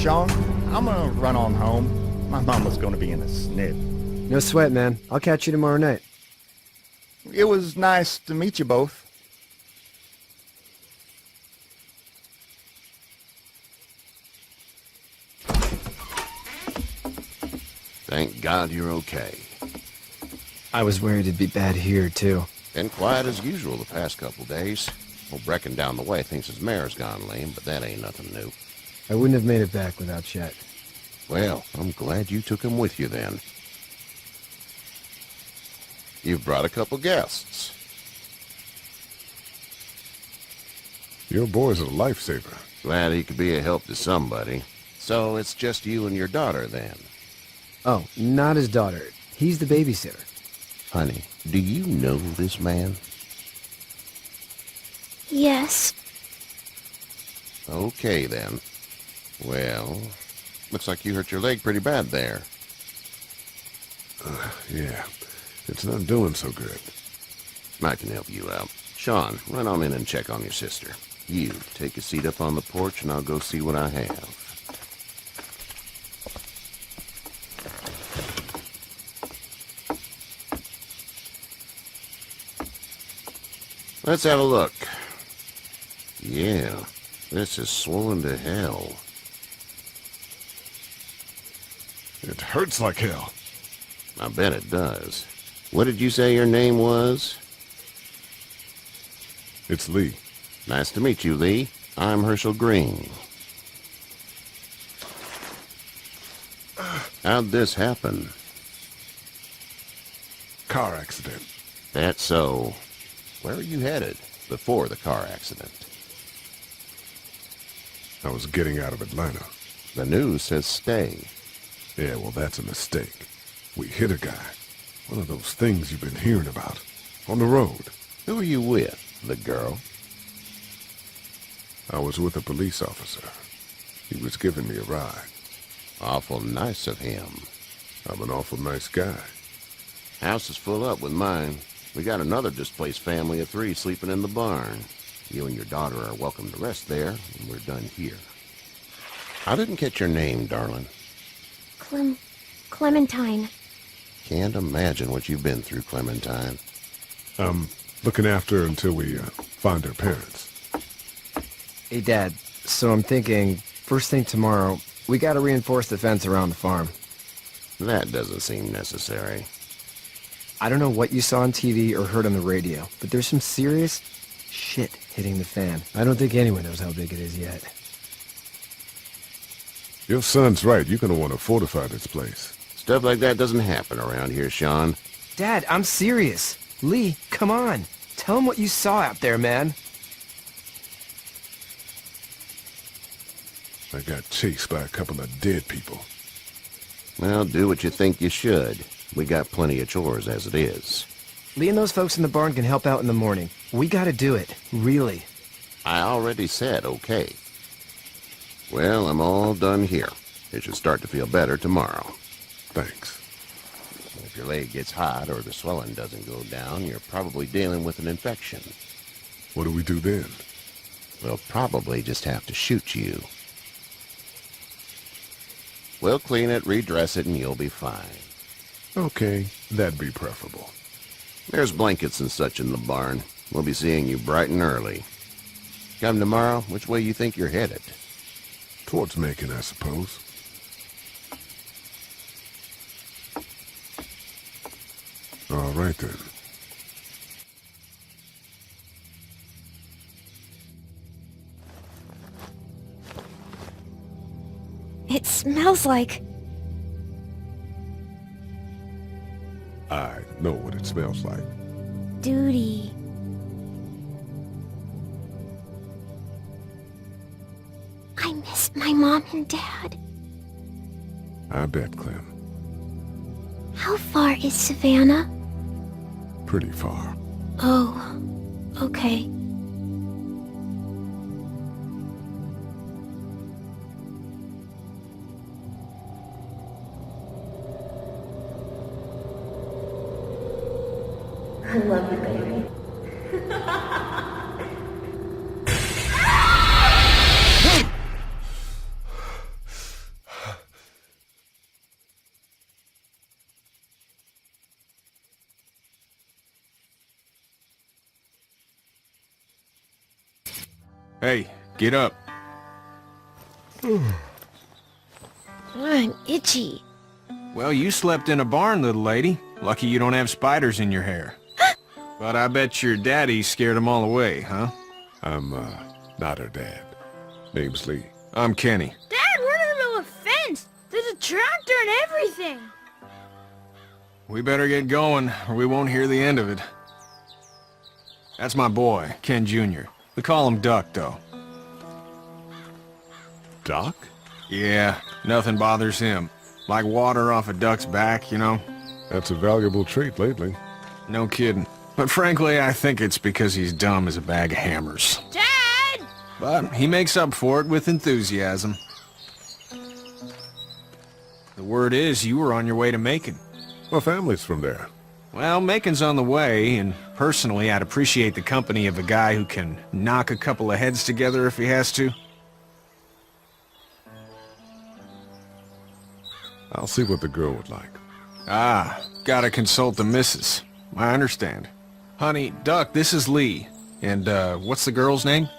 Sean. I'm gonna run on home. My mama's gonna be in a snit. No sweat, man. I'll catch you tomorrow night. It was nice to meet you both. Thank God you're okay. I was worried it'd be bad here, too. Been quiet as usual the past couple days. Old Brecken down the way thinks his mare's gone lame, but that ain't nothing new. I wouldn't have made it back without Chet. Well, I'm glad you took him with you then. You've brought a couple guests. Your boy's a lifesaver. Glad he could be a help to somebody. So it's just you and your daughter then? Oh, not his daughter. He's the babysitter. Honey, do you know this man? Yes. Okay, then. Well, looks like you hurt your leg pretty bad there. Yeah, it's not doing so good. I can help you out. Sean, run on in and check on your sister. You, take a seat up on the porch and I'll go see what I have. Let's have a look. Yeah, this is swollen to hell. It hurts like hell. I bet it does. What did you say your name was? It's Lee. Nice to meet you, Lee. I'm Hershel Greene. How'd this happen? Car accident. That's so. Where were you headed before the car accident? I was getting out of Atlanta. The news says stay. Yeah, well, that's a mistake. We hit a guy. One of those things you've been hearing about. On the road. Who are you with? The girl? I was with a police officer. He was giving me a ride. Awful nice of him. I'm an awful nice guy. House is full up with mine. We got another displaced family of 3 sleeping in the barn. You and your daughter are welcome to rest there when we're done here. I didn't catch your name, darling. Clementine. Can't imagine what you've been through, Clementine. I'm looking after her until we find her parents. Hey, Dad. So I'm thinking, first thing tomorrow, we gotta reinforce the fence around the farm. That doesn't seem necessary. I don't know what you saw on TV or heard on the radio, but there's some serious shit hitting the fan. I don't think anyone knows how big it is yet. Your son's right. You're gonna want to fortify this place. Stuff like that doesn't happen around here, Sean. Dad, I'm serious. Lee, come on. Tell him what you saw out there, man. I got chased by a couple of dead people. Well, do what you think you should. We got plenty of chores as it is. Lee and those folks in the barn can help out in the morning. We gotta do it. Really. I already said okay. Well, I'm all done here. It should start to feel better tomorrow. Thanks. If your leg gets hot or the swelling doesn't go down, you're probably dealing with an infection. What do we do then? We'll probably just have to shoot you. We'll clean it, redress it, and you'll be fine. Okay, that'd be preferable. There's blankets and such in the barn. We'll be seeing you bright and early. Come tomorrow, which way you think you're headed? Towards Macon, I suppose. All right, then. It smells like... I know what it smells like. duty. I miss my mom and dad. I bet, Clem. How far is Savannah? Pretty far. Oh, okay. I love you, baby. Hey, get up. I'm itchy. Well, you slept in a barn, little lady. Lucky you don't have spiders in your hair. But I bet your daddy scared them all away, huh? I'm, not her dad. Name's Lee. I'm Kenny. Dad, we're in the middle of a fence. There's a tractor and everything. We better get going, or we won't hear the end of it. That's my boy, Ken Jr. We call him Duck, though. Doc? Yeah, nothing bothers him. Like water off a duck's back, you know? That's a valuable trait lately. No kidding. But frankly, I think it's because he's dumb as a bag of hammers. Dad! But he makes up for it with enthusiasm. The word is you were on your way to Macon. My family's from there. Well, Macon's on the way, and personally, I'd appreciate the company of a guy who can knock a couple of heads together if he has to. I'll see what the girl would like. Ah, gotta consult the missus. I understand. Honey, Duck, this is Lee. And, what's the girl's name?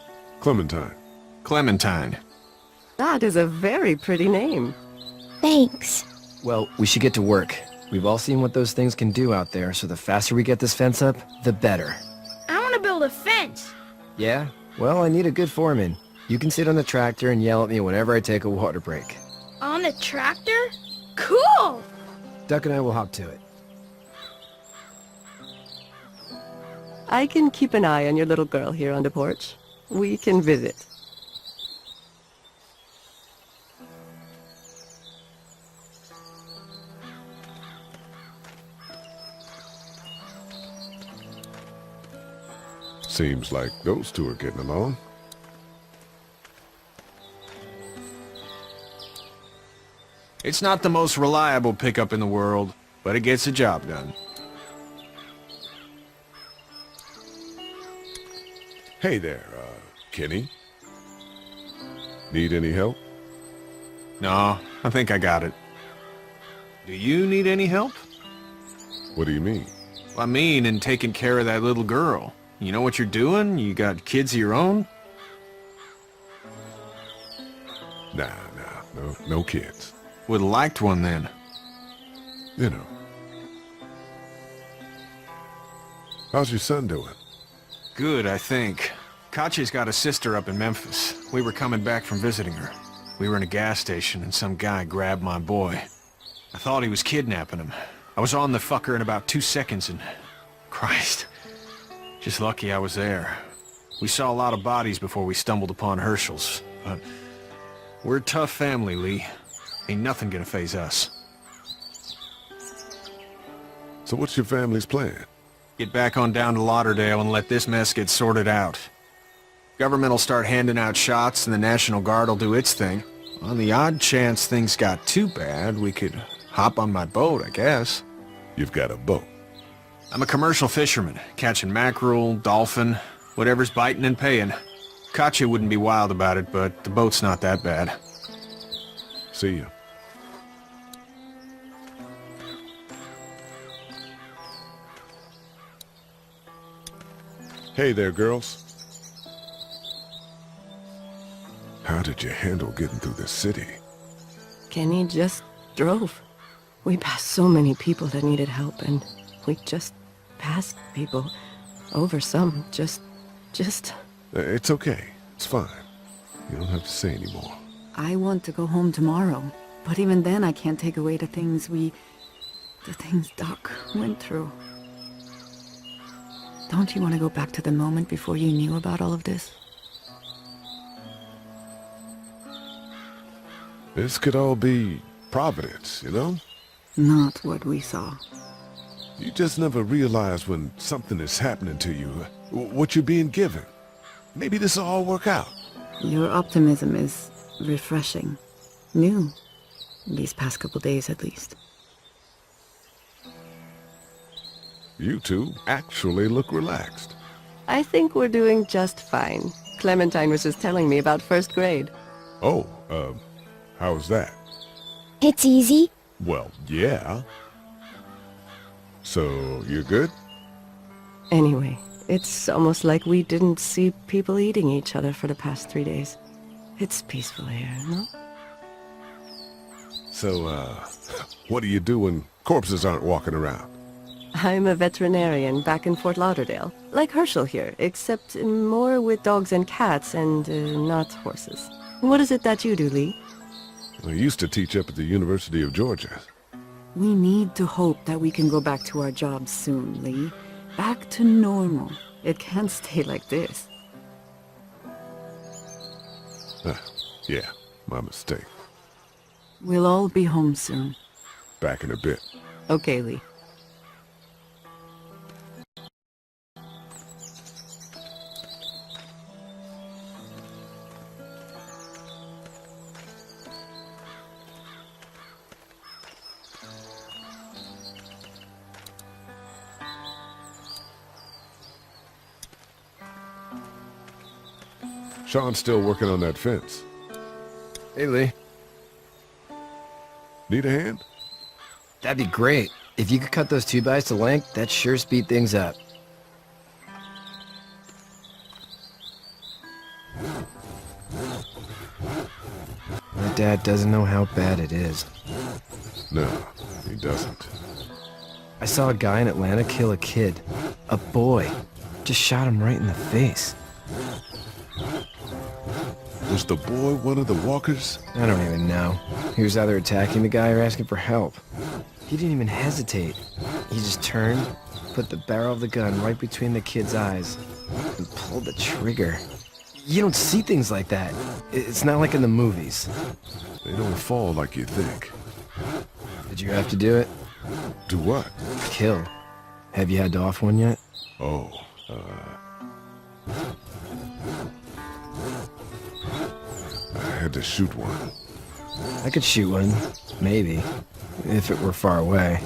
Clementine. Clementine. That is a very pretty name. Thanks. Well, we should get to work. We've all seen what those things can do out there, so the faster we get this fence up, the better. I want to build a fence. Yeah? Well, I need a good foreman. You can sit on the tractor and yell at me whenever I take a water break. On the tractor? Cool! Duck and I will hop to it. I can keep an eye on your little girl here on the porch. We can visit. Seems like those two are getting along. It's not the most reliable pickup in the world, but it gets the job done. Hey there, Kenny. Need any help? No, I think I got it. Do you need any help? What do you mean? I mean, in taking care of that little girl. You know what you're doing? You got kids of your own? Nah, no kids. Would've liked one then. You know. How's your son doing? Good, I think. Katya's got a sister up in Memphis. We were coming back from visiting her. We were in a gas station and some guy grabbed my boy. I thought he was kidnapping him. I was on the fucker in about 2 seconds and... Christ. Just lucky I was there. We saw a lot of bodies before we stumbled upon Hershel's, but... We're a tough family, Lee. Ain't nothing gonna faze us. So what's your family's plan? Get back on down to Lauderdale and let this mess get sorted out. Government will start handing out shots and the National Guard will do its thing. On the odd chance things got too bad, we could hop on my boat, I guess. You've got a boat. I'm a commercial fisherman, catching mackerel, dolphin, whatever's biting and paying. Katya wouldn't be wild about it, but the boat's not that bad. See ya. Hey there, girls. How did you handle getting through the city? Kenny just drove. We passed so many people that needed help, and we just passed people. Over some, just... It's okay. It's fine. You don't have to say anymore. I want to go home tomorrow, but even then I can't take away the things Doc went through. Don't you want to go back to the moment before you knew about all of this? This could all be Providence, you know? Not what we saw. You just never realize when something is happening to you, what you're being given. Maybe this will all work out. Your optimism is refreshing. New. These past couple days, at least. You two actually look relaxed. I think we're doing just fine. Clementine was just telling me about first grade. Oh, how's that? It's easy. Well, yeah. So, you're good? Anyway, It's almost like we didn't see people eating each other for the past 3 days. It's peaceful here, no? So, what do you do when corpses aren't walking around? I'm a veterinarian back in Fort Lauderdale. Like Hershel here, except more with dogs and cats and not horses. What is it that you do, Lee? I used to teach up at the University of Georgia. We need to hope that we can go back to our jobs soon, Lee. Back to normal. It can't stay like this. Yeah, my mistake. We'll all be home soon. Back in a bit. Okay, Lee. Sean's still working on that fence. Hey, Lee. Need a hand? That'd be great. If you could cut those 2x to length, that'd sure speed things up. My dad doesn't know how bad it is. No, he doesn't. I saw a guy in Atlanta kill a kid. A boy. Just shot him right in the face. Was the boy one of the walkers? I don't even know. He was either attacking the guy or asking for help. He didn't even hesitate. He just turned, put the barrel of the gun right between the kid's eyes, and pulled the trigger. You don't see things like that. It's not like in the movies. They don't fall like you think. Did you have to do it? Do what? Kill. Have you had to off one yet? Oh, I had to shoot one. I could shoot one. Maybe. If it were far away.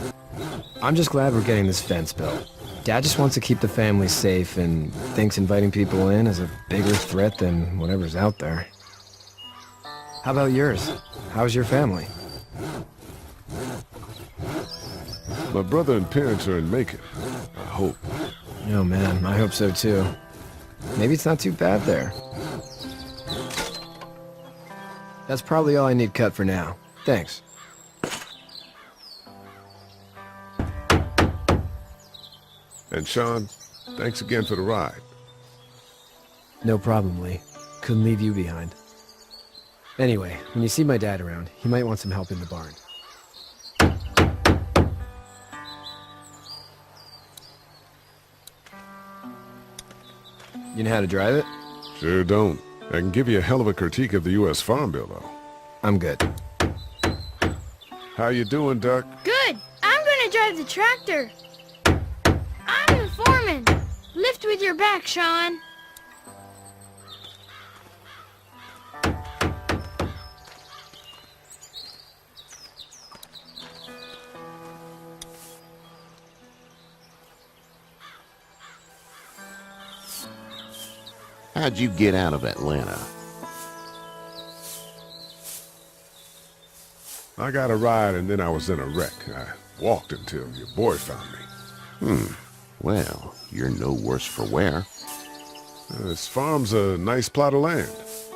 I'm just glad we're getting this fence built. Dad just wants to keep the family safe and thinks inviting people in is a bigger threat than whatever's out there. How about yours? How's your family? My brother and parents are in Macon. I hope. Oh man, I hope so too. Maybe it's not too bad there. That's probably all I need cut for now. Thanks. And Sean, thanks again for the ride. No problem, Lee. Couldn't leave you behind. Anyway, when you see my dad around, he might want some help in the barn. You know how to drive it? Sure don't. I can give you a hell of a critique of the U.S. Farm Bill, though. I'm good. How you doing, Duck? Good. I'm gonna drive the tractor. I'm the foreman. Lift with your back, Sean. How'd you get out of Atlanta? I got a ride and then I was in a wreck. I walked until your boy found me. Well, you're no worse for wear. This farm's a nice plot of land.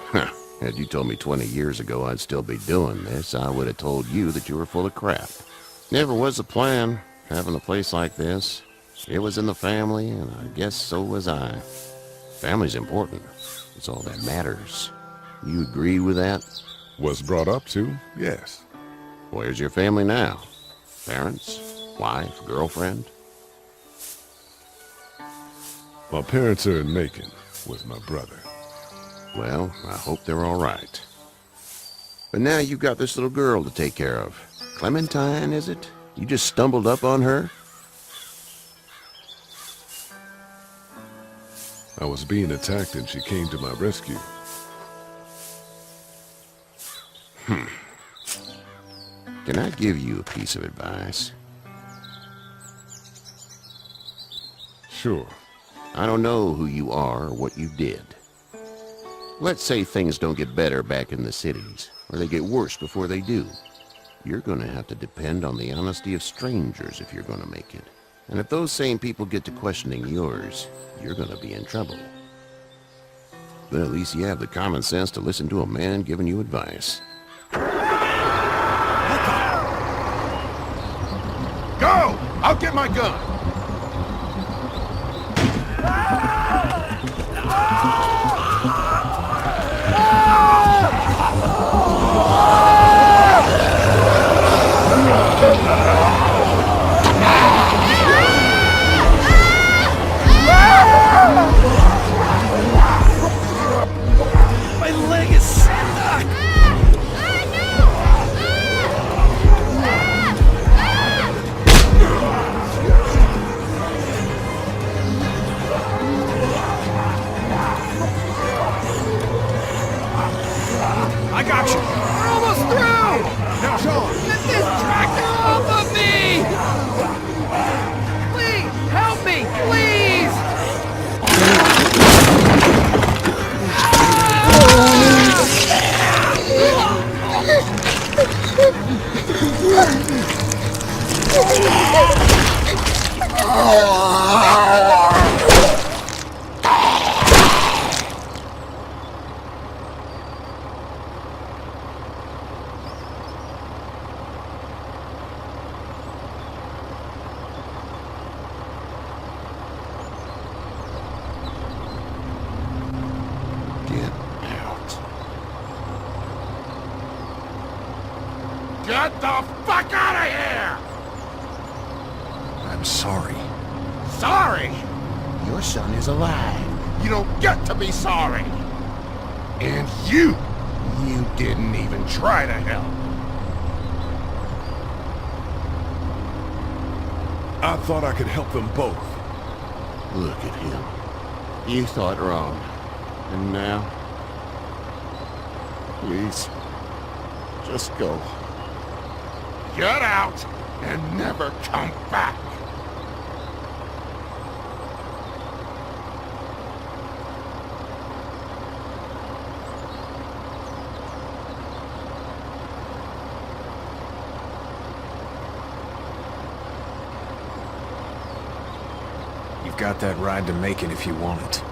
Huh. Had you told me 20 years ago I'd still be doing this, I would have told you that you were full of crap. Never was the plan, having a place like this. It was in the family, and I guess so was I. Family's important. It's all that matters. You agree with that? Was brought up to, yes. Where's your family now? Parents? Wife? Girlfriend? My parents are in Macon with my brother. Well, I hope they're all right. But now you've got this little girl to take care of. Clementine, is it? You just stumbled up on her? I was being attacked and she came to my rescue. Can I give you a piece of advice? Sure. I don't know who you are or what you did. Let's say things don't get better back in the cities, or they get worse before they do. You're going to have to depend on the honesty of strangers if you're going to make it. And if those same people get to questioning yours, you're gonna be in trouble. But at least you have the common sense to listen to a man giving you advice. Go! I'll get my gun! My leg is stuck! I got you. We're almost through! Now, Sean! Get this tractor off of me! Please, help me, please! Get out. Get the fuck out of here! I'm sorry. Sorry? Your son is alive. You don't get to be sorry. And you didn't even try to help. I thought I could help them both. Look at him. You thought wrong. And now? Please, just go. Get out and never come back. You've got that ride to make it if you want it.